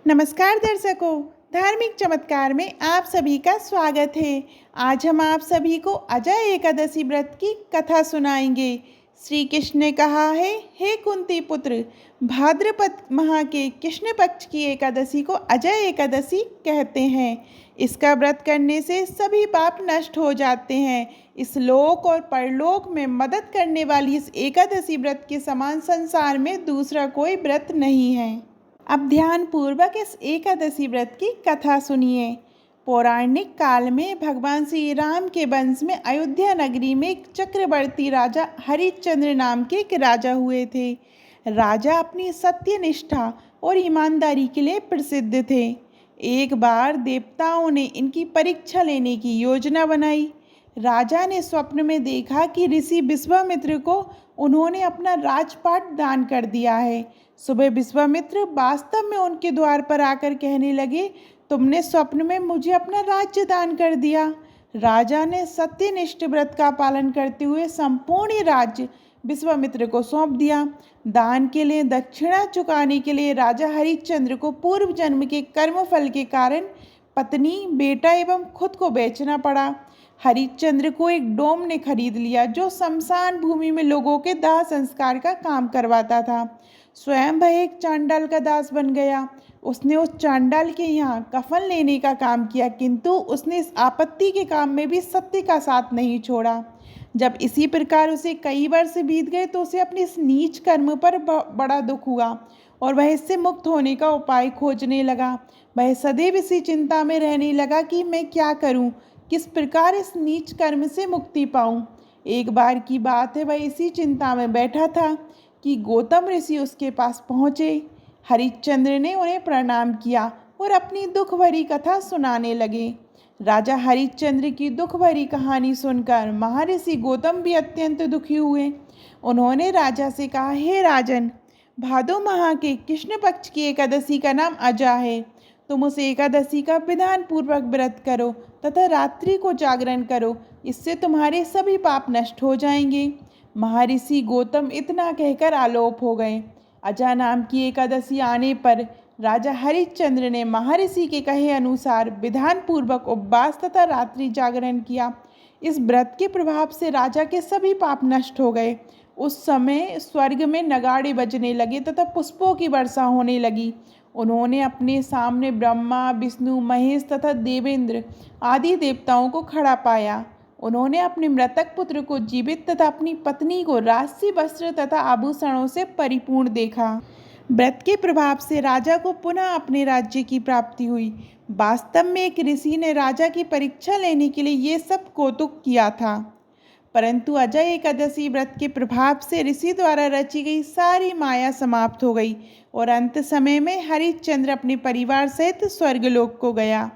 नमस्कार दर्शकों, धार्मिक चमत्कार में आप सभी का स्वागत है। आज हम आप सभी को अजय एकादशी व्रत की कथा सुनाएंगे। श्री कृष्ण ने कहा है, हे कुंती पुत्र, भाद्रपद माह के कृष्ण पक्ष की एकादशी को अजय एकादशी कहते हैं। इसका व्रत करने से सभी पाप नष्ट हो जाते हैं। इस लोक और परलोक में मदद करने वाली इस एकादशी व्रत के समान संसार में दूसरा कोई व्रत नहीं है। अब ध्यान पूर्वक इस एकादशी व्रत की कथा सुनिए। पौराणिक काल में भगवान श्री राम के वंश में अयोध्या नगरी में एक चक्रवर्ती राजा हरिश्चंद्र नाम के एक राजा हुए थे। राजा अपनी सत्यनिष्ठा और ईमानदारी के लिए प्रसिद्ध थे। एक बार देवताओं ने इनकी परीक्षा लेने की योजना बनाई। राजा ने स्वप्न में देखा कि ऋषि विश्वामित्र को उन्होंने अपना राजपाट दान कर दिया है। सुबह विश्वामित्र वास्तव में उनके द्वार पर आकर कहने लगे, तुमने स्वप्न में मुझे अपना राज्य दान कर दिया। राजा ने सत्यनिष्ठ व्रत का पालन करते हुए संपूर्ण राज्य विश्वामित्र को सौंप दिया। दान के लिए दक्षिणा चुकाने के लिए राजा हरिश्चंद्र को पूर्व जन्म के कर्मफल के कारण पत्नी, बेटा एवं खुद को बेचना पड़ा। हरिश्चंद्र को एक डोम ने खरीद लिया जो शमशान भूमि में लोगों के दाह संस्कार का काम करवाता था। स्वयं वह एक चांडाल का दास बन गया। उसने उस चांडाल के यहाँ कफन लेने का काम किया, किंतु उसने इस आपत्ति के काम में भी सत्य का साथ नहीं छोड़ा। जब इसी प्रकार उसे कई वर्ष बीत गए तो उसे अपने इस नीच कर्म पर बड़ा दुख हुआ और वह इससे मुक्त होने का उपाय खोजने लगा। वह सदैव इसी चिंता में रहने लगा कि मैं क्या करूं, किस प्रकार इस नीच कर्म से मुक्ति पाऊं। एक बार की बात है, वह इसी चिंता में बैठा था कि गौतम ऋषि उसके पास पहुँचे। हरिश्चंद्र ने उन्हें प्रणाम किया और अपनी दुख भरी कथा सुनाने लगे। राजा हरिश्चंद्र की दुख भरी कहानी सुनकर महर्षि गौतम भी अत्यंत दुखी हुए। उन्होंने राजा से कहा, हे राजन, भादो माह के कृष्ण पक्ष की एकादशी का नाम अजा है। तुम उस एकादशी का विधान पूर्वक व्रत करो तथा रात्रि को जागरण करो, इससे तुम्हारे सभी पाप नष्ट हो जाएंगे। महर्षि गौतम इतना कहकर आलोप हो गए। अजा नाम की एकादशी आने पर राजा हरिश्चंद्र ने महर्षि के कहे अनुसार विधान पूर्वक उपवास तथा रात्रि जागरण किया। इस व्रत के प्रभाव से राजा के सभी पाप नष्ट हो गए। उस समय स्वर्ग में नगाड़े बजने लगे तथा पुष्पों की वर्षा होने लगी। उन्होंने अपने सामने ब्रह्मा, विष्णु, महेश तथा देवेंद्र आदि देवताओं को खड़ा पाया। उन्होंने अपने मृतक पुत्र को जीवित तथा अपनी पत्नी को राजसी वस्त्र तथा आभूषणों से परिपूर्ण देखा। व्रत के प्रभाव से राजा को पुनः अपने राज्य की प्राप्ति हुई। वास्तव में एक ऋषि ने राजा की परीक्षा लेने के लिए ये सब कौतुक किया था, परंतु अजय एकादशी व्रत के प्रभाव से ऋषि द्वारा रची गई सारी माया समाप्त हो गई और अंत समय में हरिश्चंद्र अपने परिवार सहित स्वर्गलोक को गया।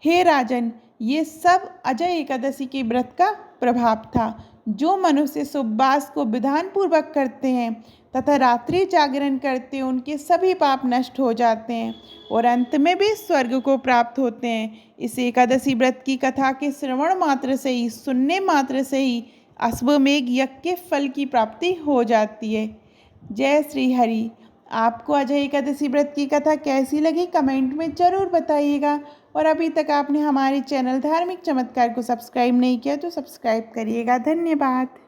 हे राजन, ये सब अजय एकादशी के व्रत का प्रभाव था। जो मनुष्य उपवास को विधान पूर्वक करते हैं तथा रात्रि जागरण करते हैं, उनके सभी पाप नष्ट हो जाते हैं और अंत में भी स्वर्ग को प्राप्त होते हैं। इस एकादशी व्रत की कथा के श्रवण मात्र से ही, सुनने मात्र से ही अश्वमेघ यज्ञ के फल की प्राप्ति हो जाती है। जय श्री हरि। आपको अजय एकादशी व्रत की कथा कैसी लगी कमेंट में ज़रूर बताइएगा। और अभी तक आपने हमारे चैनल धार्मिक चमत्कार को सब्सक्राइब नहीं किया तो सब्सक्राइब करिएगा। धन्यवाद।